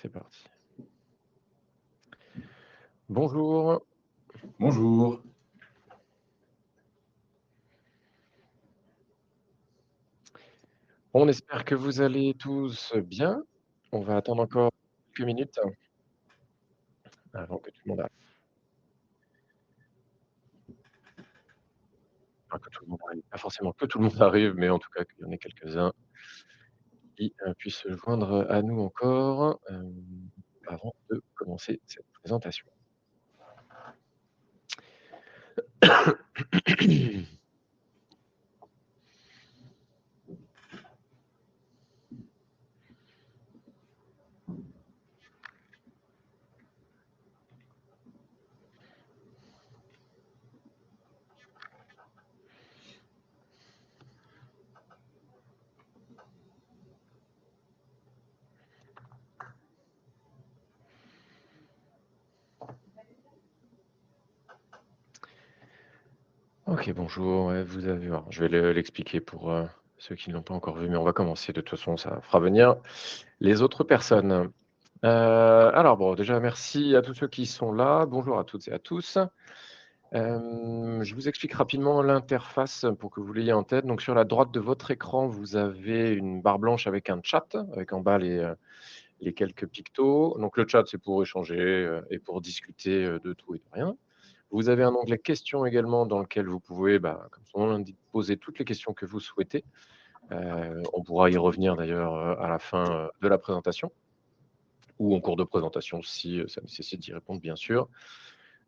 C'est parti. Bonjour, Bonjour. on espère que vous allez tous bien. On va attendre encore quelques minutes avant que tout le monde arrive. Enfin, que tout le monde arrive. Pas forcément que tout le monde arrive, mais en tout cas qu'il y en ait quelques-uns qui puissent se joindre à nous encore avant de commencer cette présentation. Ok, bonjour. Ouais, vous avez, alors, je vais l'expliquer pour ceux qui ne l'ont pas encore vu, mais on va commencer. De toute façon, ça fera venir les autres personnes. Alors bon, déjà merci à tous ceux qui sont là. Bonjour à toutes et à tous. Je vous explique rapidement l'interface pour que vous l'ayez en tête. Donc sur la droite de votre écran, vous avez une barre blanche avec un chat, avec en bas les quelques pictos. Donc le chat, c'est pour échanger, et pour discuter, de tout et de rien. Vous avez un onglet questions également dans lequel vous pouvez, bah, comme son nom l'indique, poser toutes les questions que vous souhaitez. On pourra y revenir d'ailleurs, à la fin, de la présentation ou en cours de présentation si, ça nécessite d'y répondre bien sûr.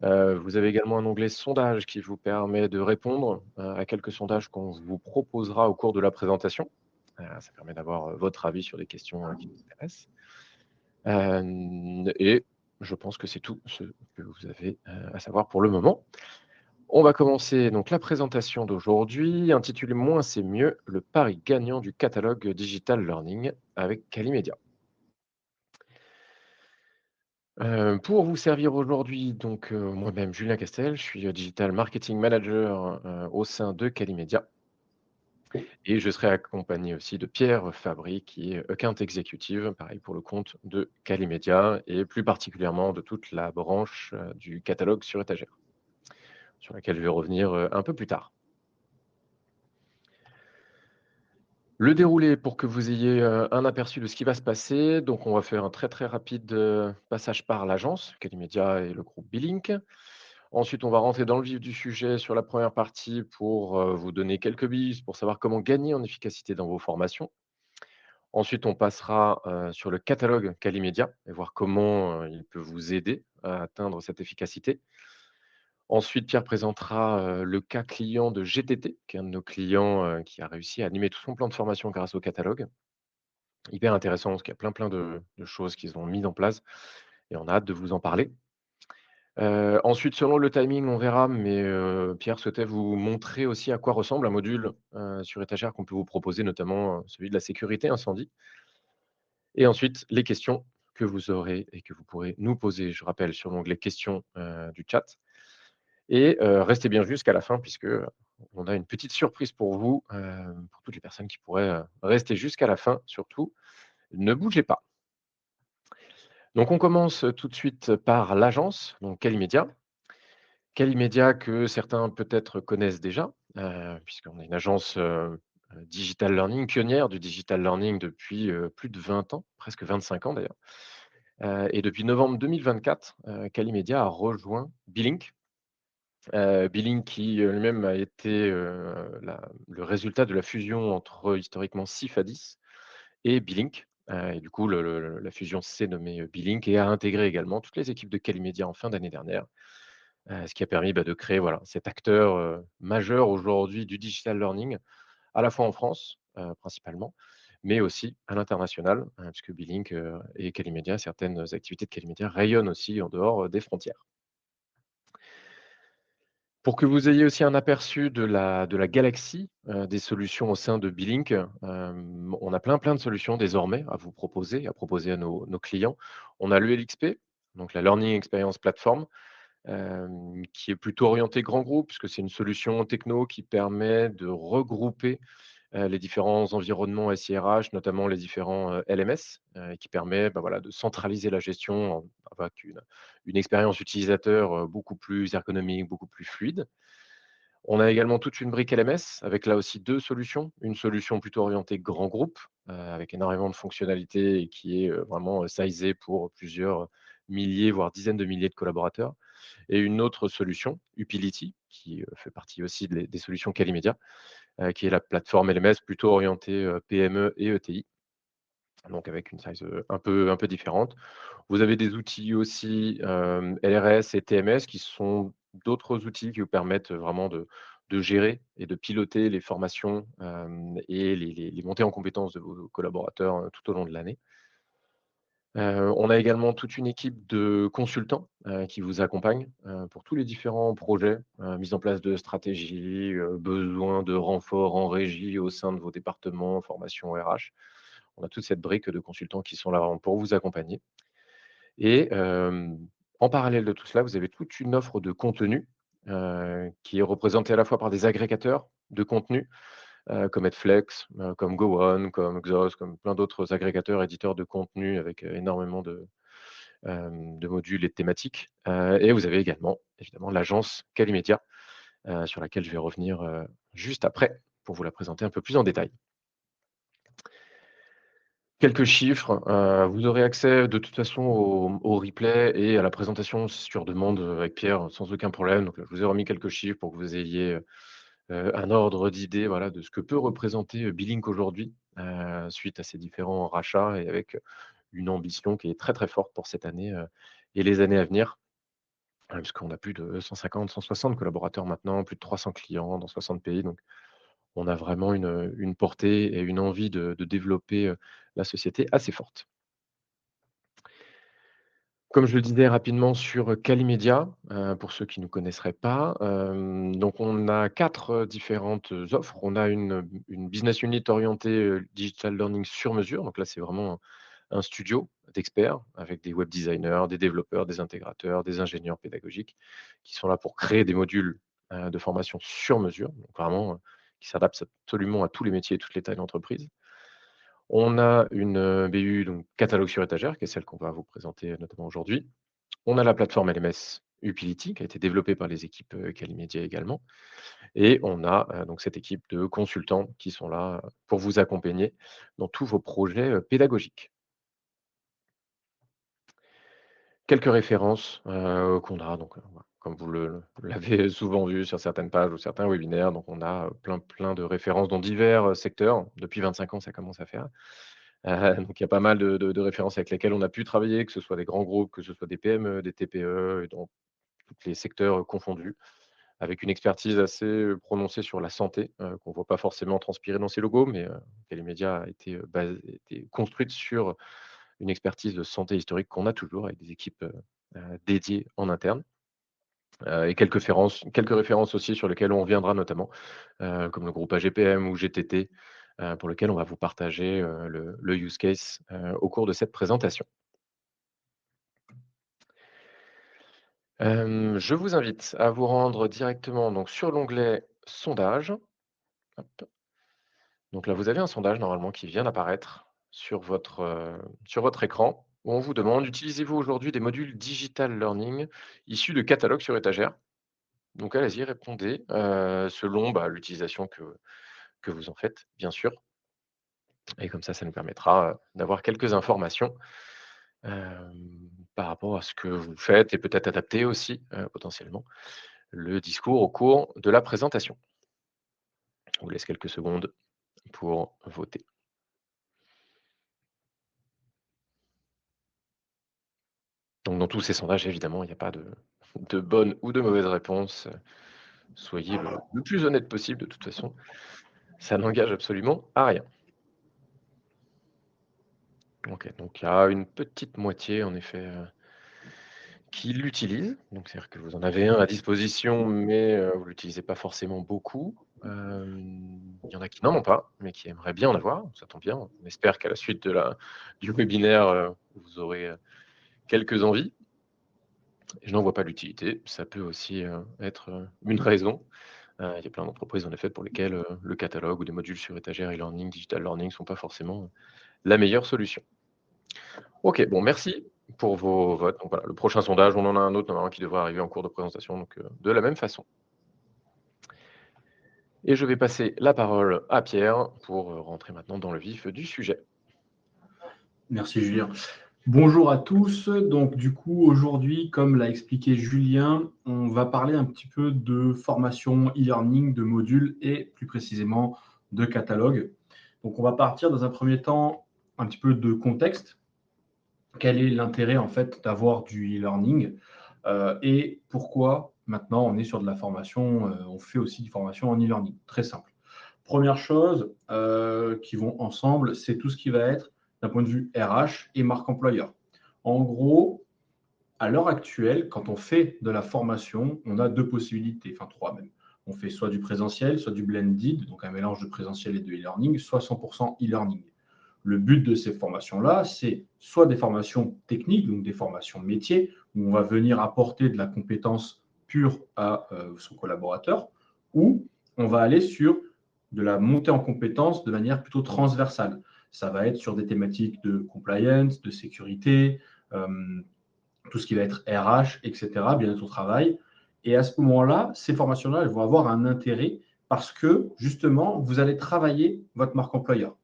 Vous avez également un onglet sondage qui vous permet de répondre, à quelques sondages qu'on vous proposera au cours de la présentation. Ça permet d'avoir, votre avis sur des questions, qui nous intéressent. Et je pense que c'est tout ce que vous avez, à savoir pour le moment. On va commencer donc la présentation d'aujourd'hui, intitulée «Moins c'est mieux, le pari gagnant du catalogue digital learning» avec Calimedia. Pour vous servir aujourd'hui, donc moi-même Julien Castel, je suis, digital marketing manager, au sein de Calimedia et je serai accompagné aussi de Pierre Fabry qui est account executive, pareil pour le compte de Calimedia et plus particulièrement de toute la branche, du catalogue sur étagère, sur laquelle je vais revenir, un peu plus tard. Le déroulé pour que vous ayez, un aperçu de ce qui va se passer, donc on va faire un très, très rapide, passage par l'agence, Calimedia et le groupe Billink. Ensuite, on va rentrer dans le vif du sujet sur la première partie pour, vous donner quelques billes pour savoir comment gagner en efficacité dans vos formations. Ensuite, on passera, sur le catalogue Calimedia et voir comment, il peut vous aider à atteindre cette efficacité. Ensuite, Pierre présentera, le cas client de GTT, qui est un de nos clients, qui a réussi à animer tout son plan de formation grâce au catalogue. Hyper intéressant parce qu'il y a plein de choses qu'ils ont mis en place et on a hâte de vous en parler. Ensuite, selon le timing, on verra, mais Pierre souhaitait vous montrer aussi à quoi ressemble un module, sur étagère qu'on peut vous proposer, notamment, celui de la sécurité incendie. Et ensuite, les questions que vous aurez et que vous pourrez nous poser, je rappelle, sur l'onglet questions, du chat. Et restez bien jusqu'à la fin puisque, on a une petite surprise pour vous, pour toutes les personnes qui pourraient, rester jusqu'à la fin surtout, ne bougez pas. Donc on commence tout de suite par l'agence, donc Calimedia. Calimedia que certains peut-être connaissent déjà, puisqu'on est une agence, digital learning, pionnière du digital learning depuis, plus de 20 ans, presque 25 ans d'ailleurs. Et depuis novembre 2024, Calimedia a rejoint Billink. Billink qui, lui-même a été, le résultat de la fusion entre historiquement Cifadis et Billink. Et du coup la fusion s'est nommée, Billink et a intégré également toutes les équipes de Calimedia en fin d'année dernière. Ce qui a permis, bah, de créer, voilà, cet acteur, majeur aujourd'hui du digital learning, à la fois en France, principalement, mais aussi à l'international, puisque Billink, et Calimedia, certaines activités de Calimedia rayonnent aussi en dehors, des frontières. Pour que vous ayez aussi un aperçu de la galaxie, des solutions au sein de Billink, on a plein de solutions désormais à vous proposer, à proposer à nos clients. On a l'ELXP, donc la Learning Experience Platform, qui est plutôt orienté grand groupe, puisque c'est une solution techno qui permet de regrouper, les différents environnements SIRH, notamment les différents, LMS, qui permet, bah, voilà, de centraliser la gestion avec une expérience utilisateur, beaucoup plus ergonomique, beaucoup plus fluide. On a également toute une brique LMS avec là aussi 2 solutions. Une solution plutôt orientée grand groupe, avec énormément de fonctionnalités et qui est, vraiment, sizée pour plusieurs milliers, voire dizaines de milliers de collaborateurs. Et une autre solution, Upility, qui, fait partie aussi des solutions Calimedia, qui est la plateforme LMS plutôt orientée, PME et ETI, donc avec une size, un peu différente. Vous avez des outils aussi, LRS et TMS qui sont d'autres outils qui vous permettent vraiment de gérer et de piloter les formations, et les montées en compétences de vos collaborateurs, tout au long de l'année. On a également toute une équipe de consultants, qui vous accompagnent, pour tous les différents projets, mise en place de stratégies, besoin de renforts en régie au sein de vos départements, formation RH. On a toute cette brique de consultants qui sont là vraiment pour vous accompagner. Et en parallèle de tout cela, vous avez toute une offre de contenu, qui est représentée à la fois par des agrégateurs de contenu, comme Edflex, comme GoOne, comme Xos, comme plein d'autres agrégateurs, éditeurs de contenu avec, énormément de modules et de thématiques. Et vous avez également, évidemment, l'agence Calimedia, sur laquelle je vais revenir, juste après pour vous la présenter un peu plus en détail. Quelques chiffres, vous aurez accès de toute façon au replay et à la présentation sur demande, avec Pierre, sans aucun problème. Donc, je vous ai remis quelques chiffres pour que vous ayez, un ordre d'idée, voilà, de ce que peut représenter, Billink aujourd'hui, suite à ces différents rachats et avec, une ambition qui est très, très forte pour cette année, et les années à venir. Puisqu'on a plus de 150-160 collaborateurs maintenant, plus de 300 clients dans 60 pays. Donc on a vraiment une portée et une envie de développer, la société assez forte. Comme je le disais rapidement sur, Calimedia, pour ceux qui ne connaisseraient pas, donc on a 4 différentes offres. On a une business unit orientée, digital learning sur mesure. Donc là, c'est vraiment un studio d'experts avec des web designers, des développeurs, des intégrateurs, des ingénieurs pédagogiques qui sont là pour créer des modules, de formation sur mesure, donc vraiment, qui s'adaptent absolument à tous les métiers et toutes les tailles d'entreprise. On a une, BU donc catalogue sur étagère, qui est celle qu'on va vous présenter, notamment aujourd'hui. On a la plateforme LMS Upility qui a été développée par les équipes, Calimedia également, et on a, donc cette équipe de consultants qui sont là, pour vous accompagner dans tous vos projets, pédagogiques. Quelques références, qu'on a donc, voilà, comme vous l'avez souvent vu sur certaines pages ou certains webinaires, donc on a, plein de références dans divers, secteurs. Depuis 25 ans, ça commence à faire. Donc il y a pas mal de références avec lesquelles on a pu travailler, que ce soit des grands groupes, que ce soit des PME, des TPE et dans tous les secteurs, confondus, avec une expertise assez, prononcée sur la santé, qu'on voit pas forcément transpirer dans ces logos, mais Calimedia a été, été construite sur une expertise de santé historique qu'on a toujours avec des équipes, dédiées en interne, et quelques références aussi sur lesquelles on reviendra notamment, comme le groupe AGPM ou GTT, pour lequel on va vous partager, le use case, au cours de cette présentation. Je vous invite à vous rendre directement donc sur l'onglet «Sondages». Hop. Donc là, vous avez un sondage normalement qui vient d'apparaître sur votre écran, où on vous demande: «Utilisez-vous aujourd'hui des modules digital learning issus de catalogues sur étagère?» Donc allez-y, répondez, selon, bah, l'utilisation que vous en faites, bien sûr, et comme ça nous permettra, d'avoir quelques informations, par rapport à ce que vous faites et peut-être adapter aussi, potentiellement, le discours au cours de la présentation. Je vous laisse quelques secondes pour voter. Donc dans tous ces sondages, évidemment, il n'y a pas de bonne ou de mauvaise réponse, soyez le plus honnête possible de toute façon, ça n'engage absolument à rien. OK, donc il y a une petite moitié en effet, qui l'utilise. Donc c'est-à-dire que vous en avez un à disposition, mais vous ne l'utilisez pas forcément beaucoup. Il y en a qui n'en ont pas, mais qui aimeraient bien en avoir, ça tombe bien. On espère qu'à la suite du webinaire, vous aurez, quelques envies. Je n'en vois pas l'utilité, ça peut aussi, être, une raison. Il y a plein d'entreprises en effet pour lesquelles, le catalogue ou des modules sur étagère e-learning, digital learning sont pas forcément la meilleure solution. OK, bon merci pour vos votes. Donc voilà, le prochain sondage, on en a un autre normalement qui devrait arriver en cours de présentation, donc de la même façon. Et je vais passer la parole à Pierre pour, rentrer maintenant dans le vif du sujet. Merci Julien. Bonjour à tous. Donc du coup, aujourd'hui, comme l'a expliqué Julien, on va parler un petit peu de formation e-learning, de modules et plus précisément de catalogue. Donc on va partir dans un premier temps un petit peu de contexte. Quel est l'intérêt en fait d'avoir du e-learning et pourquoi maintenant on est sur de la formation, on fait aussi des formations en e-learning. Très simple. Première chose qui vont ensemble, c'est tout ce qui va être d'un point de vue RH et marque employeur. En gros, à l'heure actuelle, quand on fait de la formation, on a deux possibilités, enfin trois même. On fait soit du présentiel, soit du blended, donc un mélange de présentiel et de e-learning, soit 100% e-learning. Le but de ces formations-là, c'est soit des formations techniques, donc des formations métiers, où on va venir apporter de la compétence pure à son collaborateur, ou on va aller sur de la montée en compétences de manière plutôt transversale. Ça va être sur des thématiques de compliance, de sécurité, euh, tout ce qui va être RH, etc., bien-être au travail. Et à ce moment-là, ces formations-là, elles vont avoir un intérêt parce que, justement, vous allez travailler votre marque employeur.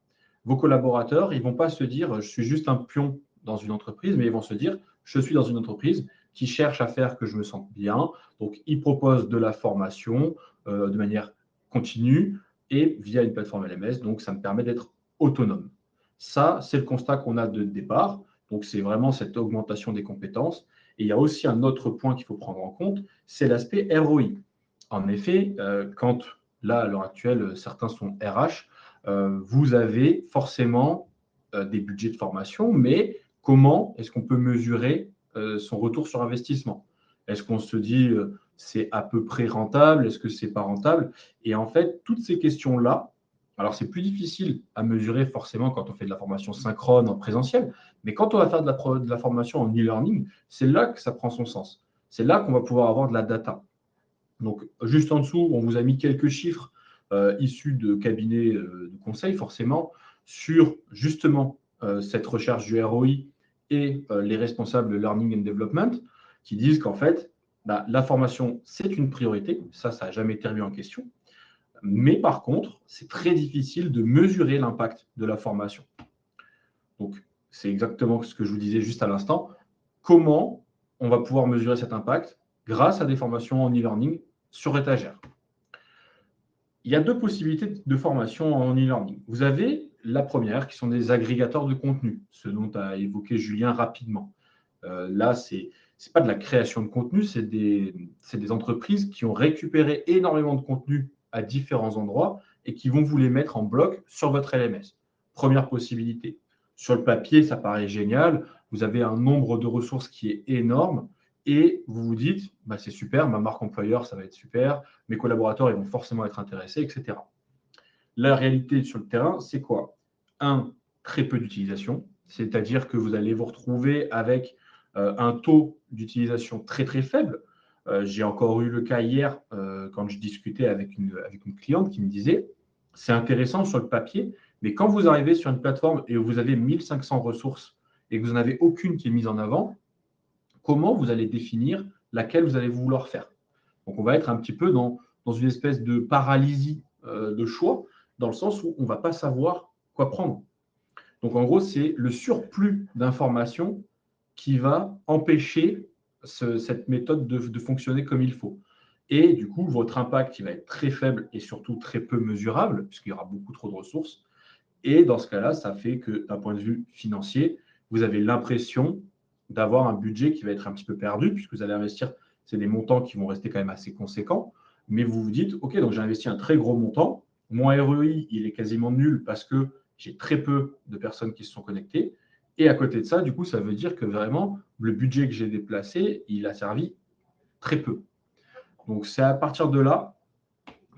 Vos collaborateurs, ils ne vont pas se dire, je suis juste un pion dans une entreprise, mais ils vont se dire, je suis dans une entreprise qui cherche à faire que je me sente bien. Donc, ils proposent de la formation de manière continue et via une plateforme LMS. Donc, ça me permet d'être autonome. Ça, c'est le constat qu'on a de départ. Donc, c'est vraiment cette augmentation des compétences. Et il y a aussi un autre point qu'il faut prendre en compte, c'est l'aspect ROI. En effet, quand là, à l'heure actuelle, certains sont RH, vous avez forcément des budgets de formation, mais comment est-ce qu'on peut mesurer son retour sur investissement? Est-ce qu'on se dit c'est à peu près rentable? Est-ce que c'est pas rentable? Et en fait, toutes ces questions-là, alors c'est plus difficile à mesurer forcément quand on fait de la formation synchrone en présentiel, mais quand on va faire de la formation en e-learning, c'est là que ça prend son sens. C'est là qu'on va pouvoir avoir de la data. Donc, juste en dessous, on vous a mis quelques chiffres issus de cabinets de conseil, forcément, sur justement cette recherche du ROI et les responsables Learning and Development qui disent qu'en fait, bah, la formation, c'est une priorité. Ça n'a jamais été remis en question. Mais par contre, c'est très difficile de mesurer l'impact de la formation. Donc, c'est exactement ce que je vous disais juste à l'instant. Comment on va pouvoir mesurer cet impact grâce à des formations en e-learning sur étagère? Il y a deux possibilités de formation en e-learning. Vous avez la première, qui sont des agrégateurs de contenu, ce dont a évoqué Julien rapidement. Là, ce n'est pas de la création de contenu, c'est des entreprises qui ont récupéré énormément de contenu à différents endroits et qui vont vous les mettre en bloc sur votre LMS. Première possibilité. Sur le papier, ça paraît génial. Vous avez un nombre de ressources qui est énorme et vous vous dites, bah, c'est super, ma marque employeur, ça va être super, mes collaborateurs, ils vont forcément être intéressés, etc. La réalité sur le terrain, c'est quoi? Un, très peu d'utilisation, c'est-à-dire que vous allez vous retrouver avec un taux d'utilisation très très faible. J'ai encore eu le cas hier quand je discutais avec une cliente qui me disait, c'est intéressant sur le papier, mais quand vous arrivez sur une plateforme et où vous avez 1500 ressources et que vous n'en avez aucune qui est mise en avant, comment vous allez définir laquelle vous allez vouloir faire? Donc, on va être un petit peu dans une espèce de paralysie de choix, dans le sens où on ne va pas savoir quoi prendre. Donc, en gros, c'est le surplus d'informations qui va empêcher cette méthode de fonctionner comme il faut. Et du coup, votre impact il va être très faible et surtout très peu mesurable, puisqu'il y aura beaucoup trop de ressources. Et dans ce cas-là, ça fait que d'un point de vue financier, vous avez l'impression d'avoir un budget qui va être un petit peu perdu, puisque vous allez investir, c'est des montants qui vont rester quand même assez conséquents, mais vous vous dites, OK, donc j'ai investi un très gros montant, mon ROI, il est quasiment nul parce que j'ai très peu de personnes qui se sont connectées, et à côté de ça, du coup, ça veut dire que vraiment, le budget que j'ai déplacé, il a servi très peu. Donc, c'est à partir de là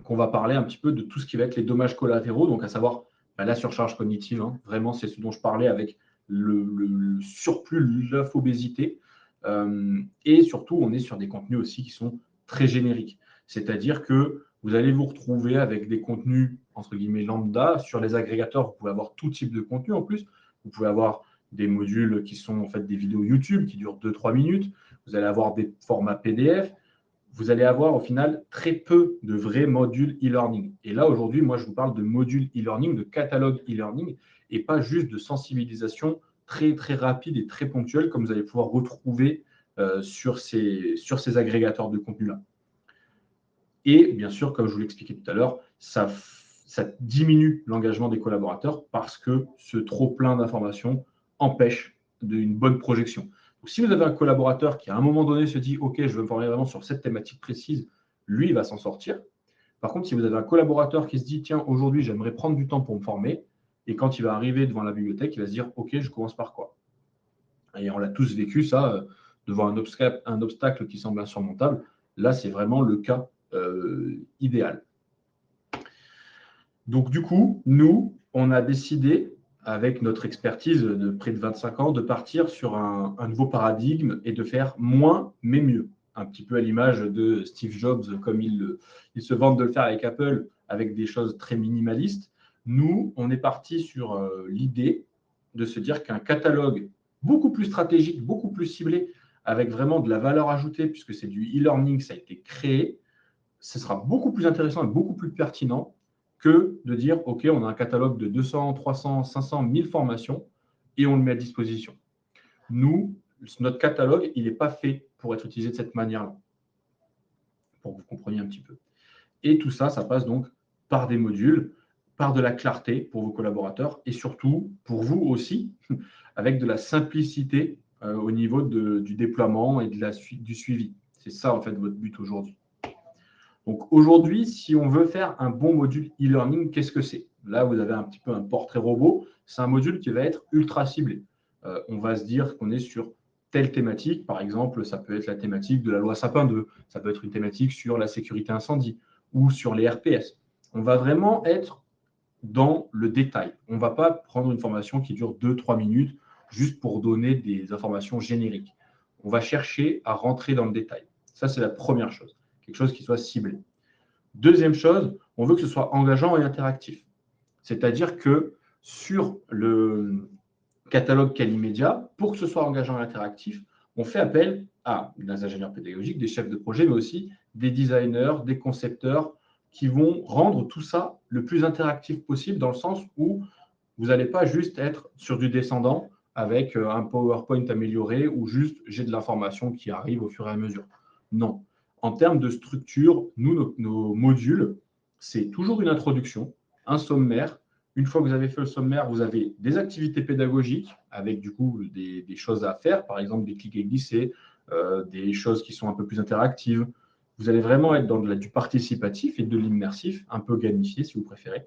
qu'on va parler un petit peu de tout ce qui va être les dommages collatéraux, donc à savoir la surcharge cognitive. Hein. Vraiment, c'est ce dont je parlais avec le surplus, l'infobésité. Et surtout, on est sur des contenus aussi qui sont très génériques. C'est-à-dire que vous allez vous retrouver avec des contenus, entre guillemets, lambda. Sur les agrégateurs, vous pouvez avoir tout type de contenu en plus. Vous pouvez avoir des modules qui sont en fait des vidéos YouTube qui durent 2-3 minutes. Vous allez avoir des formats PDF. Vous allez avoir au final très peu de vrais modules e-learning. Et là, aujourd'hui, moi, je vous parle de modules e-learning, de catalogue e-learning, et pas juste de sensibilisation très, très rapide et très ponctuelle, comme vous allez pouvoir retrouver sur ces agrégateurs de contenu-là. Et bien sûr, comme je vous l'expliquais tout à l'heure, ça diminue l'engagement des collaborateurs parce que ce trop-plein d'informations empêche une bonne projection. Donc, si vous avez un collaborateur qui, à un moment donné, se dit « Ok, je veux me former vraiment sur cette thématique précise », lui, il va s'en sortir. Par contre, si vous avez un collaborateur qui se dit « Tiens, aujourd'hui, j'aimerais prendre du temps pour me former », et quand il va arriver devant la bibliothèque, il va se dire « Ok, je commence par quoi ?» Et on l'a tous vécu, ça, devant un obstacle qui semble insurmontable. Là, c'est vraiment le cas idéal. Donc, du coup, nous, on a décidé, avec notre expertise de près de 25 ans, de partir sur un nouveau paradigme et de faire moins, mais mieux. Un petit peu à l'image de Steve Jobs, comme il se vante de le faire avec Apple, avec des choses très minimalistes. Nous, on est parti sur l'idée de se dire qu'un catalogue beaucoup plus stratégique, beaucoup plus ciblé, avec vraiment de la valeur ajoutée, puisque c'est du e-learning, ça a été créé, ce sera beaucoup plus intéressant et beaucoup plus pertinent que de dire, OK, on a un catalogue de 200, 300, 500, 1000 formations et on le met à disposition. Nous, notre catalogue, il n'est pas fait pour être utilisé de cette manière-là, pour que vous compreniez un petit peu. Et tout ça, ça passe donc par des modules, par de la clarté pour vos collaborateurs et surtout pour vous aussi, avec de la simplicité au niveau du déploiement et du suivi. C'est ça, en fait, votre but aujourd'hui. Donc aujourd'hui, si on veut faire un bon module e-learning, qu'est-ce que c'est? Là, vous avez un petit peu un portrait robot. C'est un module qui va être ultra ciblé. On va se dire qu'on est sur telle thématique. Par exemple, ça peut être la thématique de la loi Sapin 2. Ça peut être une thématique sur la sécurité incendie ou sur les RPS. On va vraiment être dans le détail. On ne va pas prendre une formation qui dure 2-3 minutes juste pour donner des informations génériques. On va chercher à rentrer dans le détail. Ça, c'est la première chose. Quelque chose qui soit ciblé. Deuxième chose, on veut que ce soit engageant et interactif. C'est-à-dire que sur le catalogue Calimedia, pour que ce soit engageant et interactif, on fait appel à des ingénieurs pédagogiques, des chefs de projet, mais aussi des designers, des concepteurs qui vont rendre tout ça le plus interactif possible dans le sens où vous n'allez pas juste être sur du descendant avec un PowerPoint amélioré ou juste j'ai de l'information qui arrive au fur et à mesure. Non. En termes de structure, nous, nos modules, c'est toujours une introduction, un sommaire. Une fois que vous avez fait le sommaire, vous avez des activités pédagogiques avec du coup des choses à faire, par exemple des clics et glisser, des choses qui sont un peu plus interactives. Vous allez vraiment être dans du participatif et de l'immersif, un peu gamifié si vous préférez.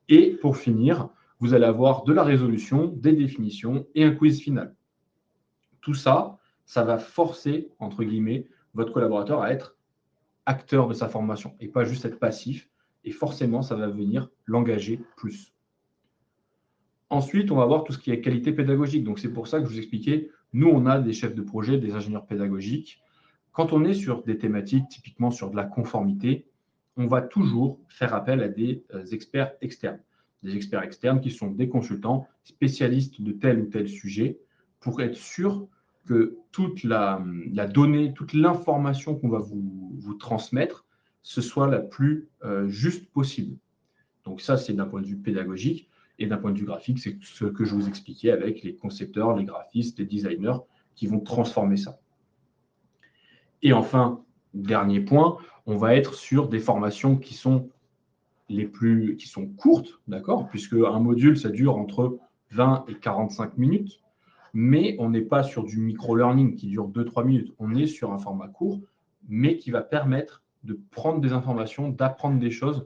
Et pour finir, vous allez avoir de la résolution, des définitions et un quiz final. Tout ça, ça va forcer, entre guillemets, votre collaborateur à être acteur de sa formation et pas juste être passif. Et forcément, ça va venir l'engager plus. Ensuite, on va voir tout ce qui est qualité pédagogique. Donc, c'est pour ça que je vous expliquais, nous, on a des chefs de projet, des ingénieurs pédagogiques. Quand on est sur des thématiques, typiquement sur de la conformité, on va toujours faire appel à des experts externes. Des experts externes qui sont des consultants spécialistes de tel ou tel sujet pour être sûr que toute la donnée, toute l'information qu'on va vous transmettre, ce soit la plus juste possible. Donc ça, c'est d'un point de vue pédagogique. Et d'un point de vue graphique, c'est ce que je vous expliquais avec les concepteurs, les graphistes, les designers qui vont transformer ça. Et enfin, dernier point, on va être sur des formations qui sont courtes, d'accord, puisque un module, ça dure entre 20 et 45 minutes, mais on n'est pas sur du micro-learning qui dure 2-3 minutes. On est sur un format court, mais qui va permettre de prendre des informations, d'apprendre des choses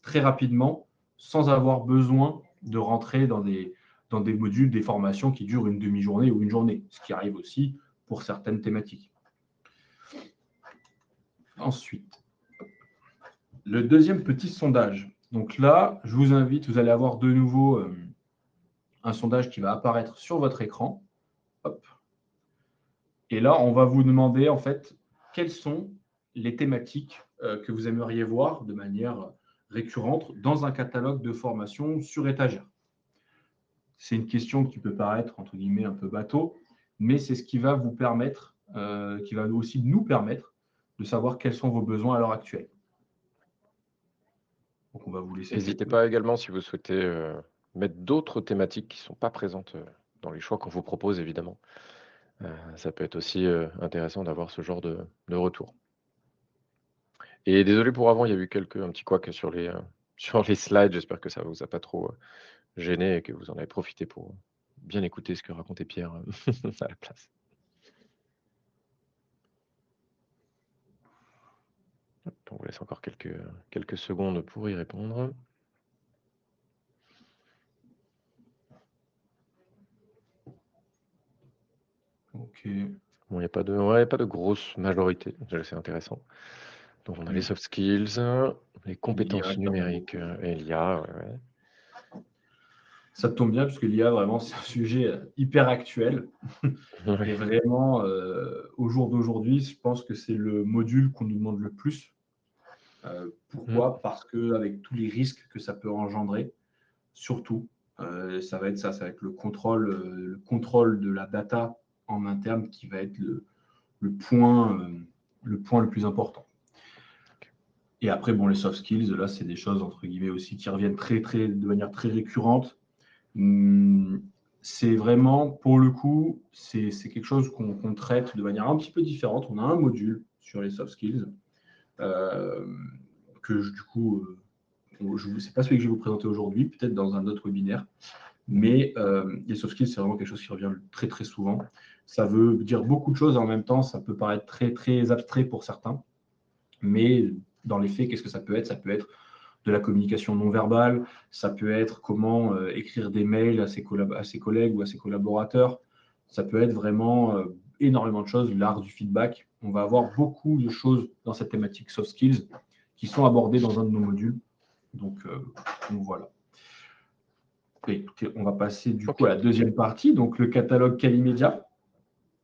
très rapidement, sans avoir besoin de rentrer dans des modules, des formations qui durent une demi-journée ou une journée, ce qui arrive aussi pour certaines thématiques. Ensuite, le deuxième petit sondage. Donc là, je vous invite, vous allez avoir de nouveau un sondage qui va apparaître sur votre écran. Hop. Et là, on va vous demander en fait quelles sont les thématiques que vous aimeriez voir de manière récurrente dans un catalogue de formation sur étagère. C'est une question qui peut paraître, entre guillemets, un peu bateau, mais c'est ce qui va vous permettre, qui va aussi nous permettre de savoir quels sont vos besoins à l'heure actuelle. Donc, on va vous laisser N'hésitez quelques... pas également si vous souhaitez, mettre d'autres thématiques qui ne sont pas présentes, dans les choix qu'on vous propose évidemment. Ça peut être aussi, intéressant d'avoir ce genre de retour. Et désolé pour avant, il y a eu un petit couac sur les, sur les slides. J'espère que ça vous a pas trop, gêné et que vous en avez profité pour bien écouter ce que racontait Pierre, à la place. Hop, on vous laisse encore quelques secondes pour y répondre. Ok. Bon, il y a pas de ouais, pas de grosse majorité, déjà c'est intéressant. Donc on a les soft skills, les L'IA, compétences clairement numériques, beaucoup. et l'IA, ouais, ouais. Ça tombe bien, puisque l'IA, vraiment, c'est un sujet hyper actuel. Et Ouais. vraiment, au jour d'aujourd'hui, je pense que c'est le module qu'on nous demande le plus. Mmh. Pourquoi? Parce qu'avec tous les risques que ça peut engendrer, surtout, ça va être ça, ça va être le contrôle de la data en interne qui va être le point, le point le plus important. Et après, bon, les soft skills, là, c'est des choses, entre guillemets, aussi qui reviennent de manière très récurrente. C'est vraiment, pour le coup, c'est quelque chose qu'on traite de manière un petit peu différente. On a un module sur les soft skills euh, du coup, c'est pas celui que je vais vous présenter aujourd'hui, peut-être dans un autre webinaire. Mais les soft skills, c'est vraiment quelque chose qui revient très, très souvent. Ça veut dire beaucoup de choses et en même temps, ça peut paraître très, très abstrait pour certains. Mais dans les faits, qu'est-ce que ça peut être? Ça peut être de la communication non verbale, ça peut être comment écrire des mails à ses collègues ou à ses collaborateurs, ça peut être vraiment énormément de choses, l'art du feedback. On va avoir beaucoup de choses dans cette thématique soft skills qui sont abordées dans un de nos modules. Donc voilà. Et écoutez, on va passer du coup OK. à la deuxième partie, donc le catalogue Calimedia.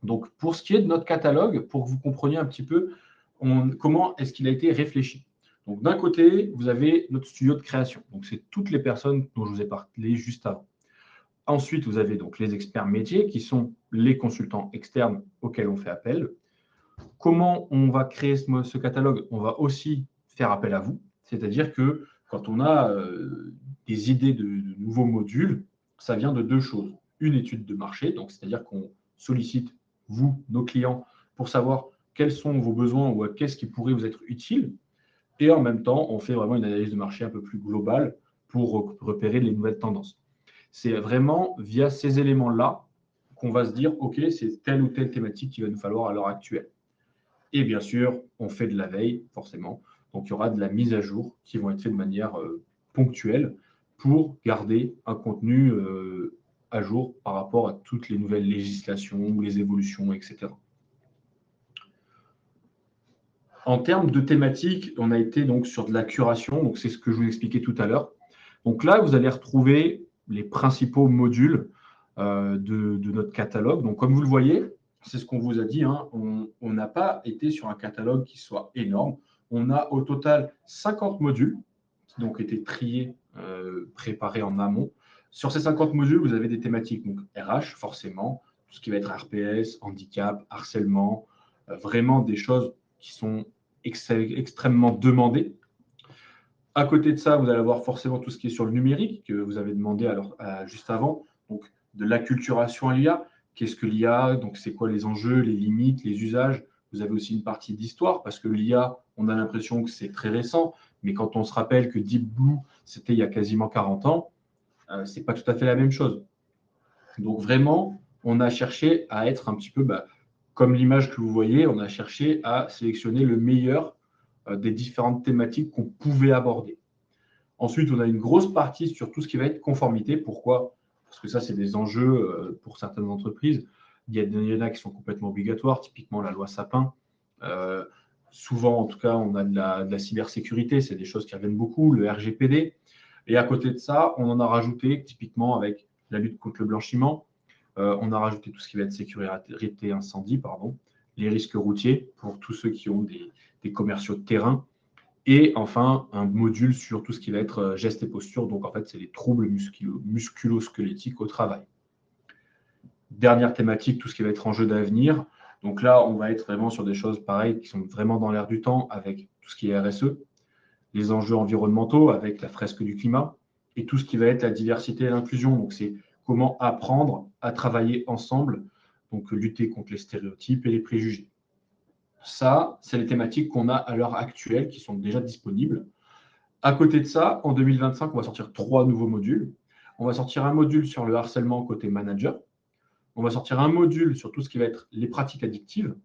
Donc pour ce qui est de notre catalogue, pour que vous compreniez un petit peu comment est-ce qu'il a été réfléchi. Donc d'un côté, vous avez notre studio de création. Donc c'est toutes les personnes dont je vous ai parlé juste avant. Ensuite, vous avez donc les experts métiers qui sont les consultants externes auxquels on fait appel. Comment on va créer ce catalogue? On va aussi faire appel à vous. C'est-à-dire que quand on a des idées de nouveaux modules, ça vient de deux choses. Une étude de marché, donc c'est-à-dire qu'on sollicite vous, nos clients, pour savoir quels sont vos besoins ou qu'est-ce qui pourrait vous être utile. Et en même temps, on fait vraiment une analyse de marché un peu plus globale pour repérer les nouvelles tendances. C'est vraiment via ces éléments-là qu'on va se dire, OK, c'est telle ou telle thématique qu'il va nous falloir à l'heure actuelle. Et bien sûr, on fait de la veille, forcément. Donc, il y aura de la mise à jour qui vont être faites de manière ponctuelle pour garder un contenu à jour par rapport à toutes les nouvelles législations ou les évolutions, etc. En termes de thématiques, on a été donc sur de la curation. Donc, c'est ce que je vous expliquais tout à l'heure. Donc là, vous allez retrouver les principaux modules de notre catalogue. Donc, comme vous le voyez, c'est ce qu'on vous a dit, hein, on n'a pas été sur un catalogue qui soit énorme. On a au total 50 modules qui ont été triés, préparés en amont. Sur ces 50 modules, vous avez des thématiques, donc RH, forcément, tout ce qui va être RPS, handicap, harcèlement, vraiment des choses qui sont extrêmement demandées. À côté de ça, vous allez avoir forcément tout ce qui est sur le numérique, que vous avez demandé juste avant, donc de l'acculturation à l'IA. Qu'est-ce que l'IA? Donc, c'est quoi les enjeux, les limites, les usages? Vous avez aussi une partie d'histoire, parce que l'IA, on a l'impression que c'est très récent, mais quand on se rappelle que Deep Blue, c'était il y a quasiment 40 ans, ce n'est pas tout à fait la même chose. Donc, vraiment, on a cherché à être un petit peu, comme l'image que vous voyez, on a cherché à sélectionner le meilleur des différentes thématiques qu'on pouvait aborder. Ensuite, on a une grosse partie sur tout ce qui va être conformité. Pourquoi? Parce que ça, c'est des enjeux pour certaines entreprises. Il y en a qui sont complètement obligatoires, typiquement la loi Sapin. Souvent, en tout cas, on a de la cybersécurité, c'est des choses qui reviennent beaucoup, le RGPD. Et à côté de ça, on en a rajouté, typiquement avec la lutte contre le blanchiment, on a rajouté tout ce qui va être sécurité incendie, les risques routiers pour tous ceux qui ont des commerciaux de terrain. Et enfin, un module sur tout ce qui va être gestes et postures. Donc, en fait, c'est les troubles musculo-squelettiques au travail. Dernière thématique, tout ce qui va être enjeu d'avenir. Donc là, on va être vraiment sur des choses pareilles qui sont vraiment dans l'air du temps avec tout ce qui est RSE, les enjeux environnementaux avec la fresque du climat et tout ce qui va être la diversité et l'inclusion. Donc, c'est comment apprendre à travailler ensemble, donc lutter contre les stéréotypes et les préjugés. Ça, c'est les thématiques qu'on a à l'heure actuelle qui sont déjà disponibles. À côté de ça, en 2025, on va sortir 3 nouveaux modules. On va sortir un module sur le harcèlement côté manager. On va sortir un module sur tout ce qui va être les pratiques addictives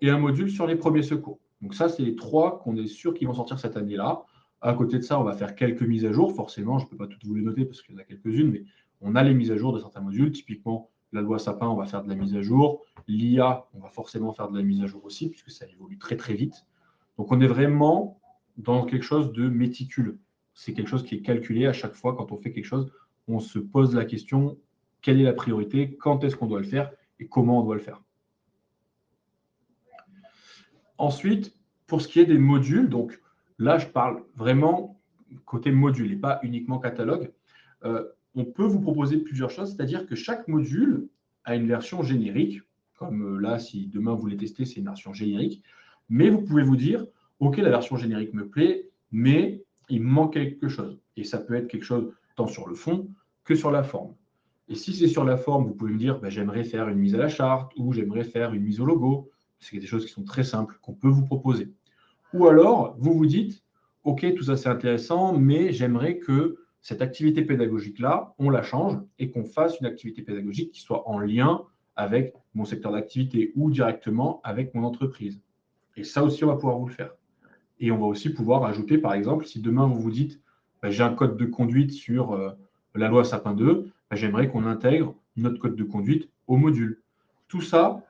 et un module sur les premiers secours. Donc ça, c'est les 3 qu'on est sûr qu'ils vont sortir cette année-là. À côté de ça, on va faire quelques mises à jour. Forcément, je ne peux pas toutes vous les noter parce qu'il y en a quelques-unes, mais on a les mises à jour de certains modules. Typiquement, la loi Sapin, on va faire de la mise à jour. L'IA, on va forcément faire de la mise à jour aussi, puisque ça évolue très, très vite. Donc, on est vraiment dans quelque chose de méticuleux. C'est quelque chose qui est calculé à chaque fois quand on fait quelque chose. On se pose la question, quelle est la priorité, quand est-ce qu'on doit le faire et comment on doit le faire. Ensuite, pour ce qui est des modules, donc là, je parle vraiment côté module et pas uniquement catalogue. On peut vous proposer plusieurs choses, c'est-à-dire que chaque module a une version générique, comme là, si demain vous les testez, c'est une version générique, mais vous pouvez vous dire, OK, la version générique me plaît, mais il me manque quelque chose. Et ça peut être quelque chose tant sur le fond que sur la forme. Et si c'est sur la forme, vous pouvez me dire, j'aimerais faire une mise à la charte ou j'aimerais faire une mise au logo. C'est des choses qui sont très simples qu'on peut vous proposer. Ou alors, vous vous dites, OK, tout ça c'est intéressant, mais j'aimerais que cette activité pédagogique-là, on la change et qu'on fasse une activité pédagogique qui soit en lien avec mon secteur d'activité ou directement avec mon entreprise. Et ça aussi, on va pouvoir vous le faire. Et on va aussi pouvoir ajouter, par exemple, si demain vous vous dites, j'ai un code de conduite sur la loi Sapin 2, j'aimerais qu'on intègre notre code de conduite au module. Tout ça,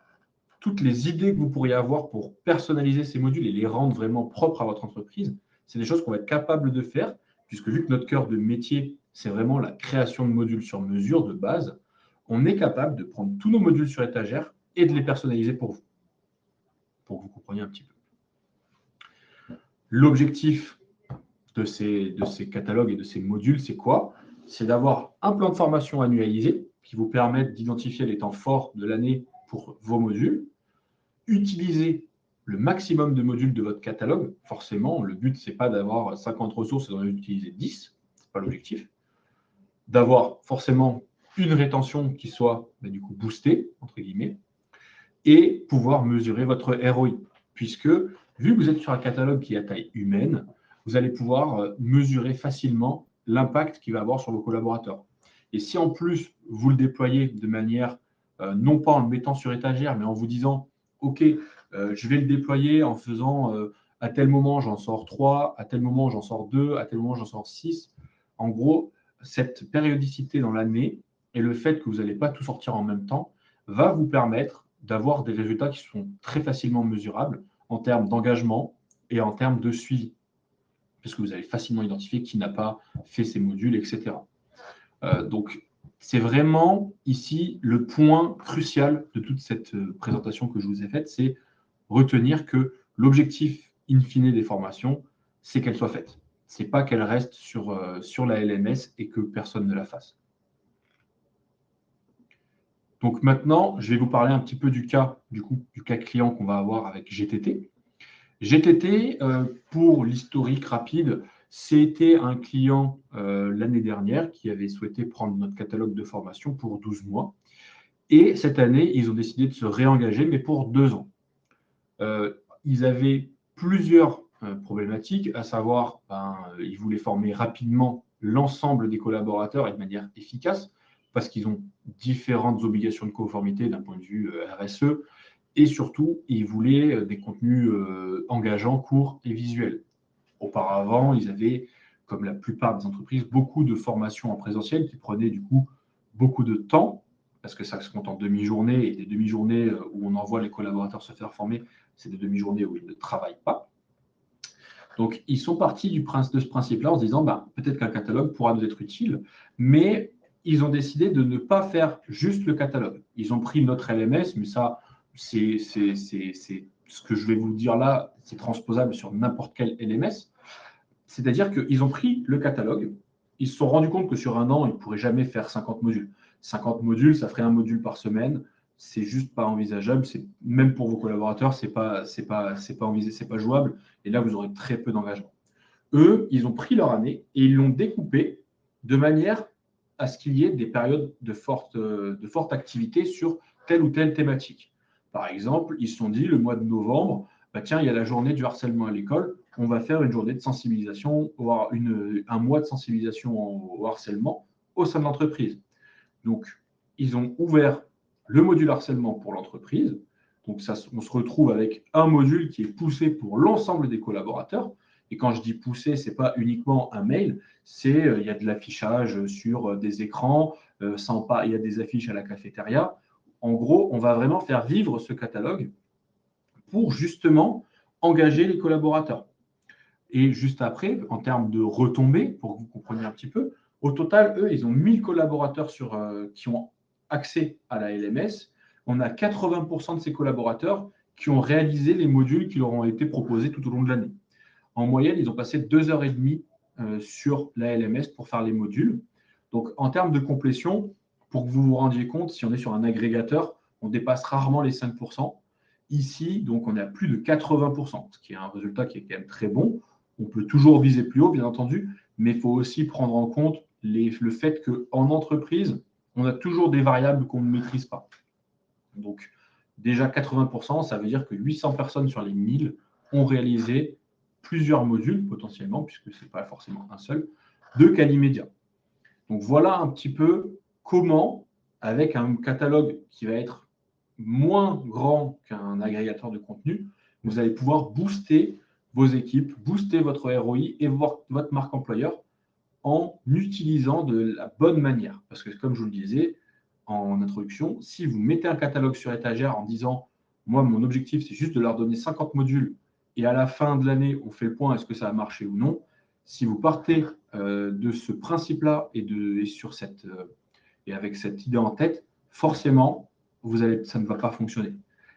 toutes les idées que vous pourriez avoir pour personnaliser ces modules et les rendre vraiment propres à votre entreprise, c'est des choses qu'on va être capable de faire, puisque vu que notre cœur de métier, c'est vraiment la création de modules sur mesure de base, on est capable de prendre tous nos modules sur étagère et de les personnaliser pour vous, pour que vous compreniez un petit peu. L'objectif de ces catalogues et de ces modules, c'est quoi? C'est d'avoir un plan de formation annualisé qui vous permette d'identifier les temps forts de l'année pour vos modules, utiliser le maximum de modules de votre catalogue. Forcément, le but, ce n'est pas d'avoir 50 ressources et d'en utiliser 10, ce n'est pas l'objectif. D'avoir forcément une rétention qui soit du coup boostée, entre guillemets, et pouvoir mesurer votre ROI. Puisque, vu que vous êtes sur un catalogue qui est à taille humaine, vous allez pouvoir mesurer facilement l'impact qu'il va avoir sur vos collaborateurs. Et si en plus, vous le déployez de manière, non pas en le mettant sur étagère, mais en vous disant, OK, je vais le déployer en faisant à tel moment, j'en sors 3, à tel moment, j'en sors 2, à tel moment, j'en sors 6. En gros, cette périodicité dans l'année et le fait que vous n'allez pas tout sortir en même temps va vous permettre d'avoir des résultats qui sont très facilement mesurables en termes d'engagement et en termes de suivi, puisque vous allez facilement identifier qui n'a pas fait ces modules, etc. Donc, c'est vraiment ici le point crucial de toute cette présentation que je vous ai faite, c'est retenir que l'objectif in fine des formations, c'est qu'elles soient faites. Ce n'est pas qu'elles restent sur la LMS et que personne ne la fasse. Donc maintenant, je vais vous parler un petit peu du cas client qu'on va avoir avec GTT. GTT, pour l'historique rapide, c'était un client l'année dernière qui avait souhaité prendre notre catalogue de formation pour 12 mois. Et cette année, ils ont décidé de se réengager, mais pour 2 ans. Ils avaient plusieurs problématiques, à savoir, ils voulaient former rapidement l'ensemble des collaborateurs et de manière efficace, parce qu'ils ont différentes obligations de conformité d'un point de vue RSE, et surtout, ils voulaient des contenus engageants, courts et visuels. Auparavant, ils avaient, comme la plupart des entreprises, beaucoup de formations en présentiel qui prenaient du coup beaucoup de temps, parce que ça se compte en demi-journées, et des demi-journées où on envoie les collaborateurs se faire former, c'est des demi-journées où ils ne travaillent pas. Donc, ils sont partis de ce principe-là en se disant, peut-être qu'un catalogue pourra nous être utile, mais ils ont décidé de ne pas faire juste le catalogue. Ils ont pris notre LMS, mais ça, ce que je vais vous dire là, c'est transposable sur n'importe quel LMS. C'est-à-dire qu'ils ont pris le catalogue, ils se sont rendus compte que sur un an, ils ne pourraient jamais faire 50 modules. 50 modules, ça ferait un module par semaine. C'est juste pas envisageable. Même pour vos collaborateurs, c'est pas jouable. Et là, vous aurez très peu d'engagement. Eux, ils ont pris leur année et ils l'ont découpée de manière à ce qu'il y ait des périodes de forte activité sur telle ou telle thématique. Par exemple, ils se sont dit, le mois de novembre, tiens, il y a la journée du harcèlement à l'école, on va faire une journée de sensibilisation, voire un mois de sensibilisation au harcèlement au sein de l'entreprise. Donc, ils ont ouvert le module harcèlement pour l'entreprise. Donc, on se retrouve avec un module qui est poussé pour l'ensemble des collaborateurs. Et quand je dis poussé, ce n'est pas uniquement un mail, il y a de l'affichage sur des écrans, il y a des affiches à la cafétéria. En gros, on va vraiment faire vivre ce catalogue pour justement engager les collaborateurs. Et juste après, en termes de retombées, pour que vous compreniez un petit peu, au total, eux, ils ont 1000 collaborateurs qui ont accès à la LMS. On a 80% de ces collaborateurs qui ont réalisé les modules qui leur ont été proposés tout au long de l'année. En moyenne, ils ont passé 2h30 sur la LMS pour faire les modules. Donc, en termes de complétion, pour que vous vous rendiez compte, si on est sur un agrégateur, on dépasse rarement les 5%. Ici, donc, on est à plus de 80%, ce qui est un résultat qui est quand même très bon. On peut toujours viser plus haut, bien entendu, mais il faut aussi prendre en compte le fait qu'en entreprise, on a toujours des variables qu'on ne maîtrise pas. Donc, déjà 80%, ça veut dire que 800 personnes sur les 1000 ont réalisé plusieurs modules, potentiellement, puisque ce n'est pas forcément un seul, de Calimedia. Donc, voilà un petit peu comment, avec un catalogue qui va être moins grand qu'un agrégateur de contenu, vous allez pouvoir booster vos équipes, booster votre ROI et votre marque employeur en utilisant de la bonne manière. Parce que, comme je vous le disais en introduction, si vous mettez un catalogue sur étagère en disant « Moi, mon objectif, c'est juste de leur donner 50 modules et à la fin de l'année, on fait le point, est-ce que ça a marché ou non ?» Si vous partez de ce principe-là et avec cette idée en tête, forcément, ça ne va pas fonctionner.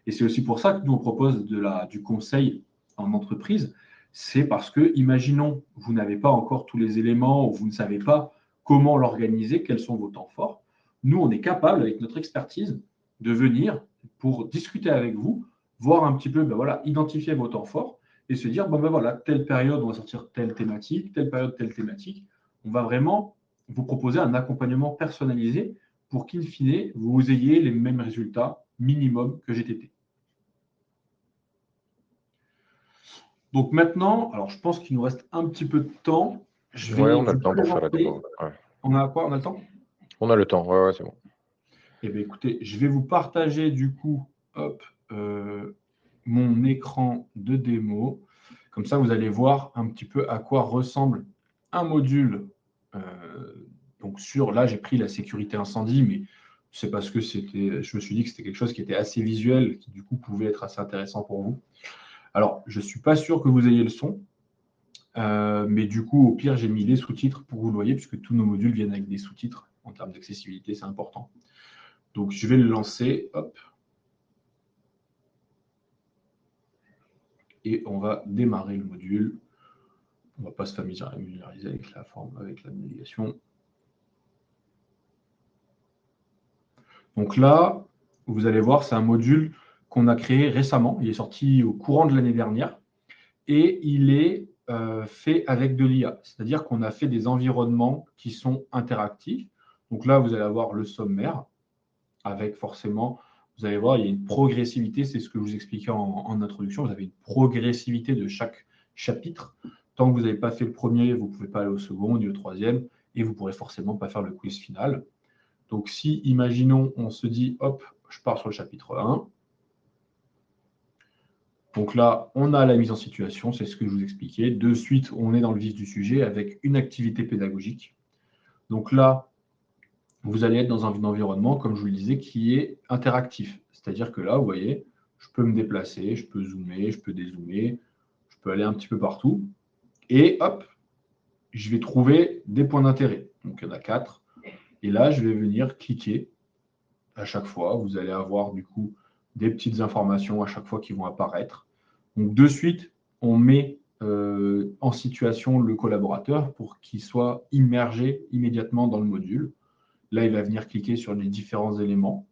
Et c'est aussi pour ça que nous, on propose du conseil en entreprise. C'est parce que, imaginons, vous n'avez pas encore tous les éléments ou vous ne savez pas comment l'organiser, quels sont vos temps forts. Nous, on est capable, avec notre expertise, de venir pour discuter avec vous, voir un petit peu, identifier vos temps forts et se dire, telle période, on va sortir telle thématique, telle période, telle thématique. On va vraiment vous proposer un accompagnement personnalisé pour qu'in fine, vous ayez les mêmes résultats minimum que GTT. Donc maintenant, alors je pense qu'il nous reste un petit peu de temps. On a le temps pour faire la démo. Ouais. On a quoi? On a le temps? On a le temps, ouais, c'est bon. Eh bien, écoutez, je vais vous partager du coup mon écran de démo. Comme ça, vous allez voir un petit peu à quoi ressemble un module. Donc là, j'ai pris la sécurité incendie, mais c'est parce que je me suis dit que c'était quelque chose qui était assez visuel, qui du coup pouvait être assez intéressant pour vous. Alors, je ne suis pas sûr que vous ayez le son, mais du coup, au pire, j'ai mis les sous-titres pour que vous le voyez, puisque tous nos modules viennent avec des sous-titres. En termes d'accessibilité, c'est important. Donc, je vais le lancer. Hop. Et on va démarrer le module. On ne va pas se familiariser avec la forme, avec la navigation. Donc là, vous allez voir, c'est un module qu'on a créé récemment. Il est sorti au courant de l'année dernière. Et il est fait avec de l'IA. C'est-à-dire qu'on a fait des environnements qui sont interactifs. Donc là, vous allez avoir le sommaire avec forcément, vous allez voir, il y a une progressivité. C'est ce que je vous expliquais en introduction. Vous avez une progressivité de chaque chapitre. Tant que vous n'avez pas fait le premier, vous ne pouvez pas aller au second ni au troisième. Et vous ne pourrez forcément pas faire le quiz final. Donc si, imaginons, on se dit, hop, je pars sur le chapitre 1. Donc là, on a la mise en situation, c'est ce que je vous expliquais. De suite, on est dans le vif du sujet avec une activité pédagogique. Donc là, vous allez être dans un environnement, comme je vous le disais, qui est interactif. C'est-à-dire que là, vous voyez, je peux me déplacer, je peux zoomer, je peux dézoomer, je peux aller un petit peu partout. Et hop, je vais trouver des points d'intérêt. Donc il y en a 4. Et là, je vais venir cliquer à chaque fois. Vous allez avoir du coup des petites informations à chaque fois qui vont apparaître. Donc, de suite, on met en situation le collaborateur pour qu'il soit immergé immédiatement dans le module. Là, il va venir cliquer sur les différents éléments.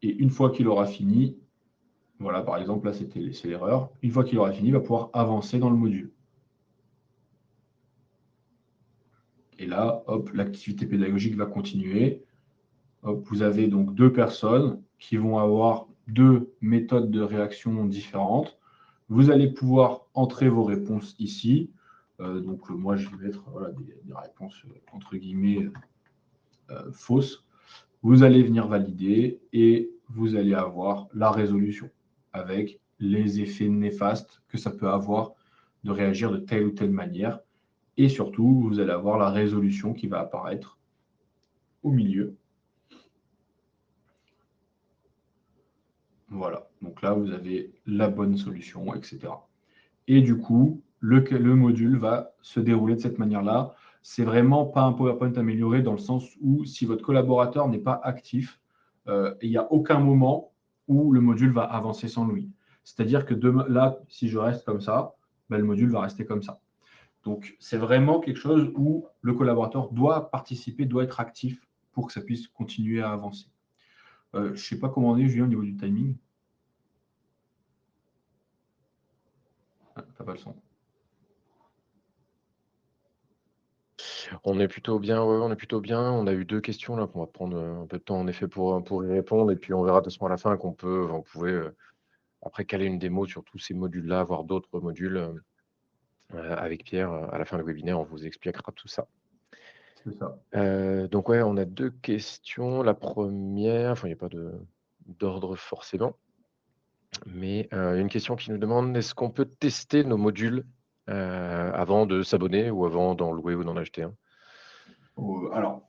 Et une fois qu'il aura fini, voilà, par exemple, là, c'est l'erreur. Une fois qu'il aura fini, il va pouvoir avancer dans le module. Et là, hop, l'activité pédagogique va continuer. Hop, vous avez donc 2 personnes qui vont avoir 2 méthodes de réaction différentes. Vous allez pouvoir entrer vos réponses ici. Donc, moi, je vais mettre voilà, des réponses entre guillemets fausses. Vous allez venir valider et vous allez avoir la résolution avec les effets néfastes que ça peut avoir de réagir de telle ou telle manière. Et surtout, vous allez avoir la résolution qui va apparaître au milieu. Voilà, donc là, vous avez la bonne solution, etc. Et du coup, le module va se dérouler de cette manière-là. C'est vraiment pas un PowerPoint amélioré dans le sens où si votre collaborateur n'est pas actif, il n'y a aucun moment où le module va avancer sans lui. C'est-à-dire que là, si je reste comme ça, ben, le module va rester comme ça. Donc, c'est vraiment quelque chose où le collaborateur doit participer, doit être actif pour que ça puisse continuer à avancer. Je ne sais pas comment on est, Julien, au niveau du timing. Ah, t'as pas le son. On est plutôt bien, ouais, on est plutôt bien. On a eu 2 questions là qu'on va prendre, un peu de temps en effet pour y répondre et puis on verra de toute façon à la fin on pouvait, après caler une démo sur tous ces modules-là, voire d'autres modules, avec Pierre, à la fin du webinaire, on vous expliquera tout ça. C'est ça. Donc ouais, on a 2 questions. La première, enfin il n'y a pas d'ordre forcément, mais une question qui nous demande: «Est-ce qu'on peut tester nos modules, avant de s'abonner ou avant d'en louer ou d'en acheter un?» Alors,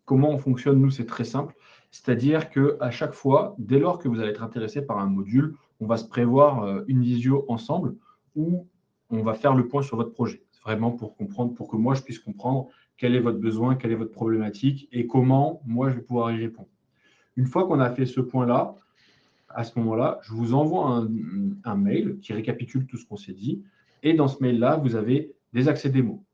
comment on fonctionne, nous, c'est très simple. C'est-à-dire qu'à chaque fois, dès lors que vous allez être intéressé par un module, on va se prévoir une visio ensemble où on va faire le point sur votre projet. C'est vraiment pour comprendre, pour que moi, je puisse comprendre quel est votre besoin, quelle est votre problématique et comment moi, je vais pouvoir y répondre. Une fois qu'on a fait ce point-là, à ce moment-là, je vous envoie un mail qui récapitule tout ce qu'on s'est dit. Et dans ce mail-là, vous avez des accès démo.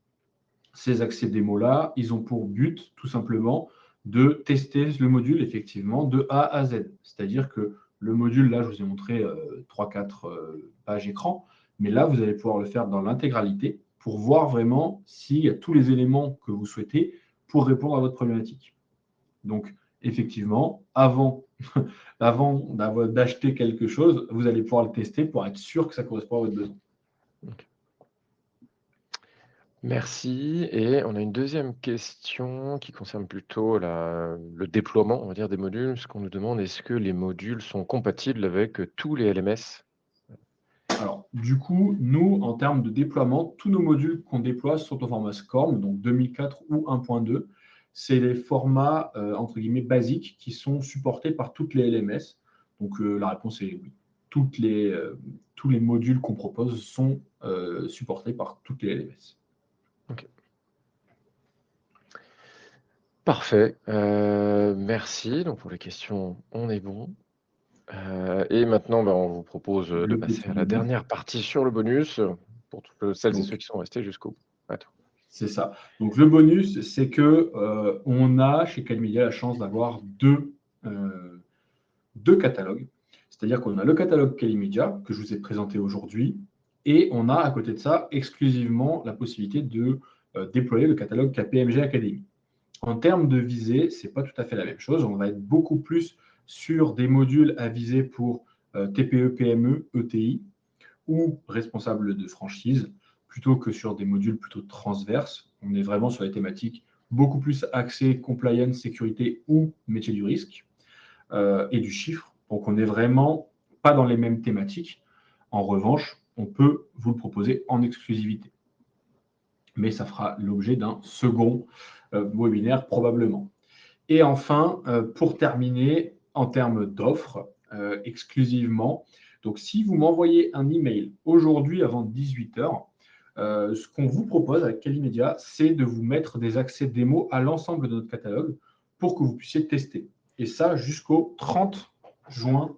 Ces accès démo-là, ils ont pour but tout simplement de tester le module effectivement de A à Z. C'est-à-dire que le module, là, je vous ai montré 3-4 pages écran, mais là, vous allez pouvoir le faire dans l'intégralité pour voir vraiment s'il y a tous les éléments que vous souhaitez pour répondre à votre problématique. Donc, effectivement, avant d'acheter quelque chose, vous allez pouvoir le tester pour être sûr que ça correspond à votre besoin. OK. Merci et on a une deuxième question qui concerne plutôt le déploiement, on va dire, des modules. Parce qu'on nous demande: «Est-ce que les modules sont compatibles avec, tous les LMS?» Alors, du coup, nous, en termes de déploiement, tous nos modules qu'on déploie sont au format SCORM, donc 2004 ou 1.2. C'est les formats, entre guillemets, basiques qui sont supportés par toutes les LMS. Donc, la réponse est oui. Tous les modules qu'on propose sont supportés par toutes les LMS. OK. Parfait, merci. Donc pour les questions, on est bon. Et maintenant, bah, on vous propose, de Le passer petit à la bonus. dernière partie sur le bonus, pour toutes, celles et ceux Donc, qui sont restés jusqu'au bout. À toi. c'est ça. Donc, le bonus, c'est que on a chez Calmedia la chance d'avoir deux catalogues. C'est-à-dire qu'on a le catalogue Calimedia que je vous ai présenté aujourd'hui et on a à côté de ça exclusivement la possibilité de déployer le catalogue KPMG Academy. En termes de visée, ce n'est pas tout à fait la même chose. On va être beaucoup plus sur des modules à viser pour TPE, PME, ETI ou responsables de franchise plutôt que sur des modules plutôt transverses. On est vraiment sur les thématiques beaucoup plus axées compliance, sécurité ou métier du risque et du chiffre. Donc, on n'est vraiment pas dans les mêmes thématiques. En revanche, on peut vous le proposer en exclusivité. Mais ça fera l'objet d'un second webinaire probablement. Et enfin, pour terminer, en termes d'offres exclusivement, donc si vous m'envoyez un email aujourd'hui avant 18 h, Ce qu'on vous propose avec Calimedia, c'est de vous mettre des accès démo à l'ensemble de notre catalogue pour que vous puissiez tester. Et ça jusqu'au 30 juin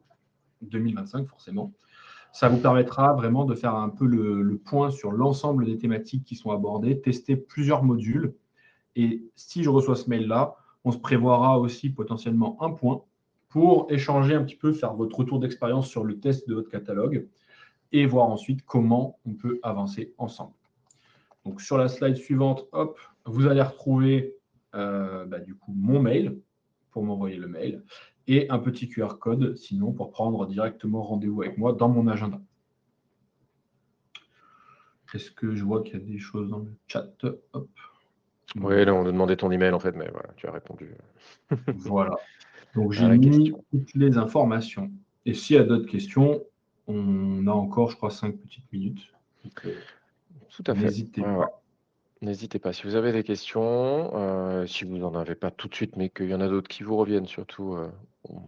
2025, forcément. Ça vous permettra vraiment de faire un peu le point sur l'ensemble des thématiques qui sont abordées, tester plusieurs modules. Et si je reçois ce mail-là, on se prévoira aussi potentiellement un point pour échanger un petit peu, faire votre retour d'expérience sur le test de votre catalogue et voir ensuite comment on peut avancer ensemble. Donc sur la slide suivante, hop, vous allez retrouver du coup mon mail pour m'envoyer le mail et un petit QR code sinon pour prendre directement rendez-vous avec moi dans mon agenda. Est-ce que je vois qu'il y a des choses dans le chat? Hop. Oui, là, on nous demandait ton email en fait, mais voilà, tu as répondu. Voilà. Donc j'ai À la mis question. toutes les informations. Et s'il y a d'autres questions, on a encore, je crois, 5 petites minutes. Donc, Tout à fait. n'hésitez Ouais, ouais. pas. N'hésitez pas. Si vous avez des questions, si vous n'en avez pas tout de suite, mais qu'il y en a d'autres qui vous reviennent surtout,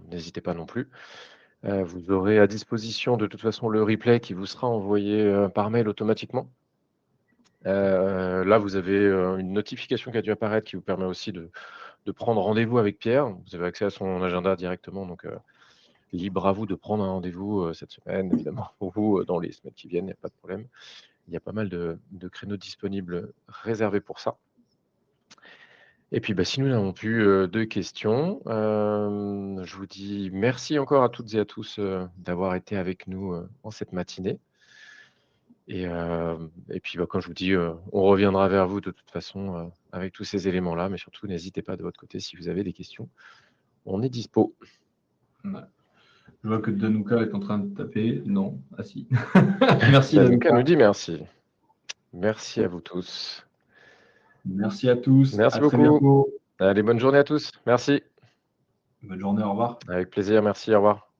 n'hésitez pas non plus. Vous aurez à disposition de toute façon le replay qui vous sera envoyé par mail automatiquement. Là, vous avez une notification qui a dû apparaître qui vous permet aussi de prendre rendez-vous avec Pierre. Vous avez accès à son agenda directement, donc libre à vous de prendre un rendez-vous cette semaine, évidemment, pour vous, dans les semaines qui viennent, il n'y a pas de problème. Il y a pas mal de créneaux disponibles réservés pour ça. Et puis, si nous n'avons plus de questions, je vous dis merci encore à toutes et à tous d'avoir été avec nous en cette matinée. Et puis, comme je vous dis, on reviendra vers vous de toute façon avec tous ces éléments-là, mais surtout, n'hésitez pas de votre côté si vous avez des questions. On est dispo. Ouais. Je vois que Danuka est en train de taper. Non, ah si. Merci Danuka Danuka. nous dit merci. Merci à vous tous. Merci à tous. Merci À très beaucoup. bientôt. Allez, bonne journée à tous. Merci. Bonne journée. Au revoir. Avec plaisir. Merci. Au revoir.